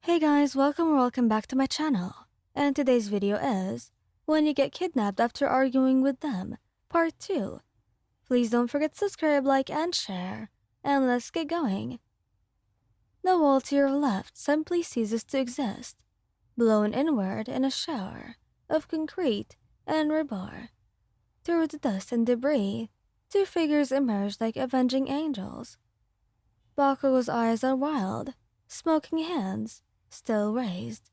Hey guys, welcome back to my channel. And today's video is When You Get Kidnapped After Arguing with Them, Part 2. Please don't forget to subscribe, like, and share. And let's get going. The wall to your left simply ceases to exist, blown inward in a shower of concrete and rebar. Through the dust and debris, two figures emerge like avenging angels. Bakugou's eyes are wild, smoking hands still raised.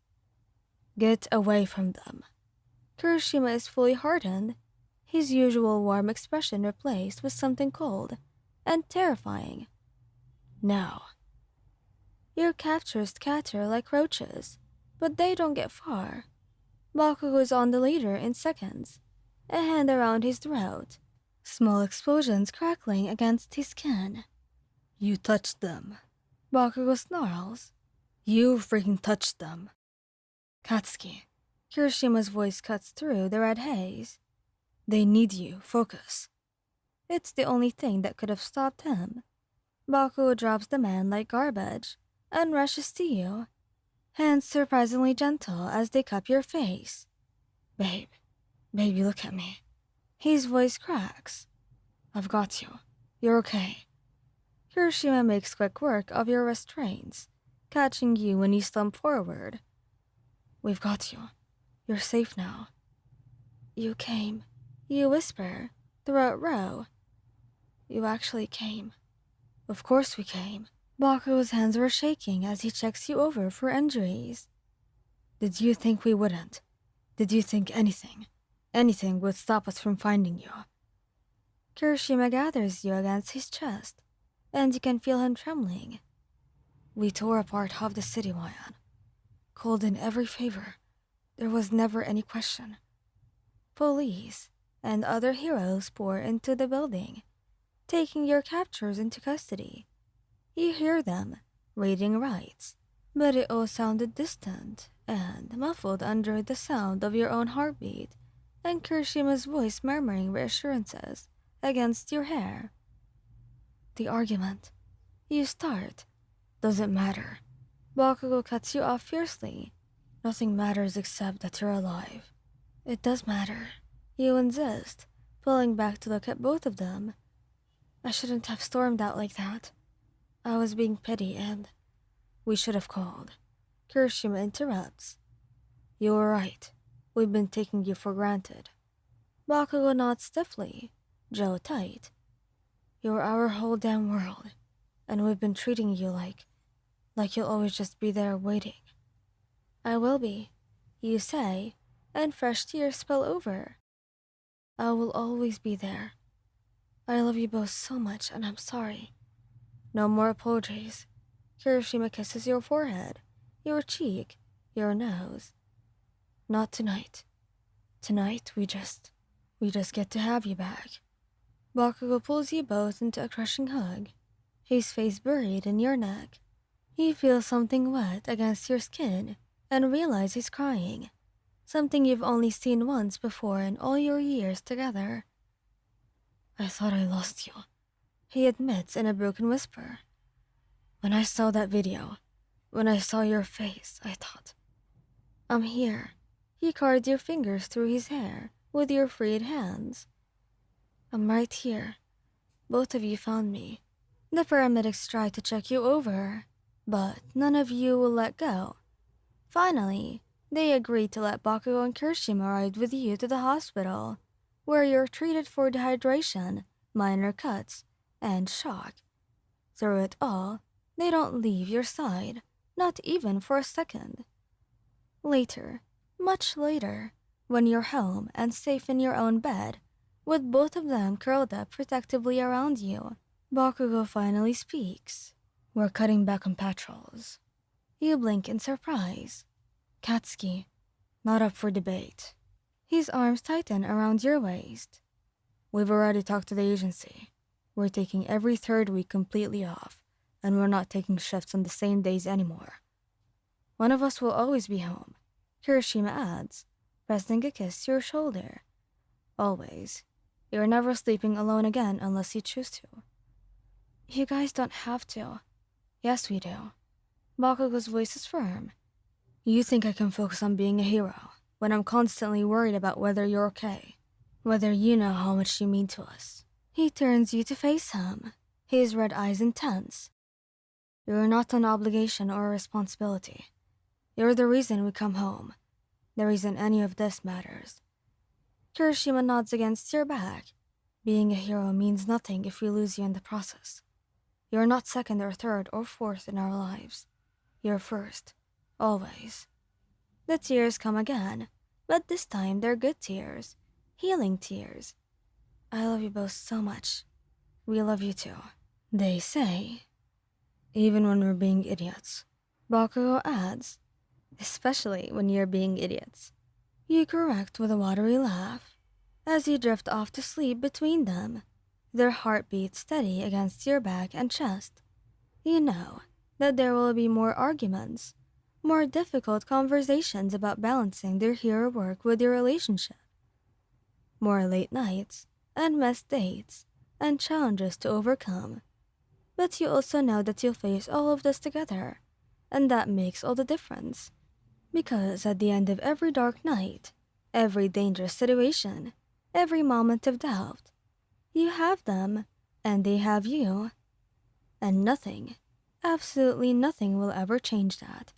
Get away from them. Kirishima is fully hardened, his usual warm expression replaced with something cold and terrifying. Now. Your captors scatter like roaches, but they don't get far. Bakugou is on the leader in seconds, a hand around his throat, small explosions crackling against his skin. You touched them. Bakugou snarls. You freaking touched them. Katsuki. Kirishima's voice cuts through the red haze. They need you. Focus. It's the only thing that could have stopped him. Bakugou drops the man like garbage and rushes to you, hands surprisingly gentle as they cup your face. Baby, look at me. His voice cracks. I've got you. You're okay. Kirishima makes quick work of your restraints, catching you when you slump forward. We've got you. You're safe now. You came. You whisper, throat raw. You actually came. Of course we came. Bakugou's hands were shaking as he checks you over for injuries. Did you think we wouldn't? Did you think anything would stop us from finding you? Kirishima gathers you against his chest, and you can feel him trembling. We tore apart half the city, Mayan. Called in every favor. There was never any question. Police and other heroes pour into the building, taking your captors into custody. You hear them reading rights, but it all sounded distant and muffled under the sound of your own heartbeat and Kirishima's voice murmuring reassurances against your hair. The argument. You start. Doesn't matter. Bakugou cuts you off fiercely. Nothing matters except that you're alive. It does matter. You insist, pulling back to look at both of them. I shouldn't have stormed out like that. I was being petty and we should have called. Kirishima interrupts. You were right. We've been taking you for granted. Bakugou nods stiffly, jaw tight. You're our whole damn world, and we've been treating you like you'll always just be there waiting. I will be, you say, and fresh tears spill over. I will always be there. I love you both so much, and I'm sorry. No more apologies. Kirishima kisses your forehead, your cheek, your nose. Not tonight. Tonight, we just get to have you back. Bakugou pulls you both into a crushing hug, his face buried in your neck. You feel something wet against your skin and realize he's crying, something you've only seen once before in all your years together. I thought I lost you, he admits in a broken whisper. When I saw that video, when I saw your face, I thought, I'm here. He carved your fingers through his hair with your freed hands. I'm right here. Both of you found me. The paramedics tried to check you over, but none of you will let go. Finally, they agreed to let Bakugou and Kirishima ride with you to the hospital, where you're treated for dehydration, minor cuts, and shock. Through it all, they don't leave your side, not even for a second. Later, much later, when you're home and safe in your own bed, with both of them curled up protectively around you, Bakugou finally speaks. We're cutting back on patrols. You blink in surprise. Katsuki, not up for debate. His arms tighten around your waist. We've already talked to the agency. We're taking every third week completely off, and we're not taking shifts on the same days anymore. One of us will always be home, Kirishima adds, pressing a kiss to your shoulder. Always. You're never sleeping alone again unless you choose to. You guys don't have to. Yes, we do. Bakugou's voice is firm, You think I can focus on being a hero when I'm constantly worried about whether you're okay, whether you know how much you mean to us. He turns you to face him, his red eyes intense. You're not an obligation or a responsibility. You're the reason we come home, the reason any of this matters. Kirishima nods against your back. Being a hero means nothing if we lose you in the process. You're not second or third or fourth in our lives. You're first, always. The tears come again, but this time they're good tears, healing tears. I love you both so much. We love you too. They say, even when we're being idiots. Bakugou adds, especially when you're being idiots. You correct with a watery laugh. As you drift off to sleep between them, their heartbeat steady against your back and chest. You know that there will be more arguments, more difficult conversations about balancing their hero work with your relationship. More late nights, and missed dates, and challenges to overcome. But you also know that you'll face all of this together, and that makes all the difference. Because at the end of every dark night, every dangerous situation, every moment of doubt, you have them, and they have you. And nothing, absolutely nothing will ever change that.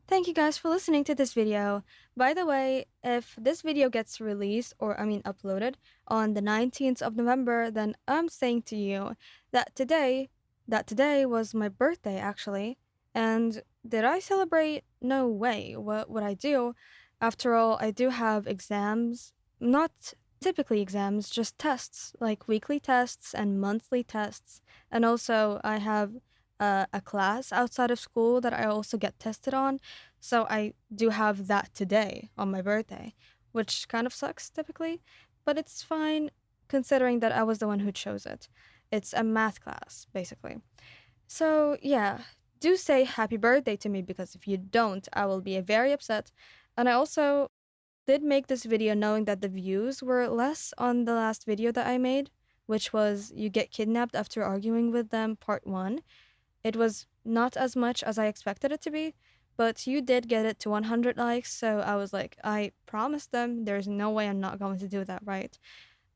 Thank you guys for listening to this video. By the way, if this video gets released, uploaded on the 19th of November, then I'm saying to you that today was my birthday actually. And did I celebrate? No way. What would I do? After all, I do have exams, not typically exams, just tests, like weekly tests and monthly tests. And also I have a class outside of school that I also get tested on. So I do have that today on my birthday, which kind of sucks typically, but it's fine considering that I was the one who chose it. It's a math class, basically. So yeah, do say happy birthday to me because if you don't, I will be very upset. And I also did make this video knowing that the views were less on the last video that I made, which was You Get Kidnapped After Arguing with Them Part 1. It was not as much as I expected it to be, but you did get it to 100 likes, so I was like, I promised them, there's no way I'm not going to do that, right?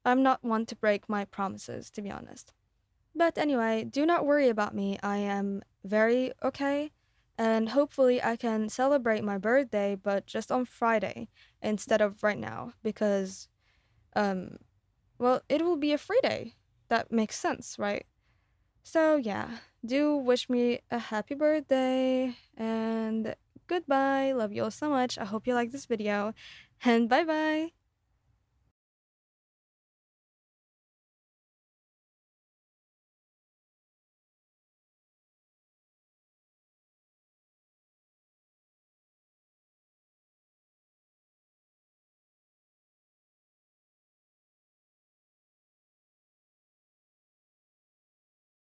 I'm not one to break my promises, to be honest. But anyway, do not worry about me. I am very okay, and hopefully I can celebrate my birthday, but just on Friday instead of right now, because, well, it will be a free day. That makes sense, right? So yeah, do wish me a happy birthday and goodbye. Love you all so much. I hope you like this video and bye bye.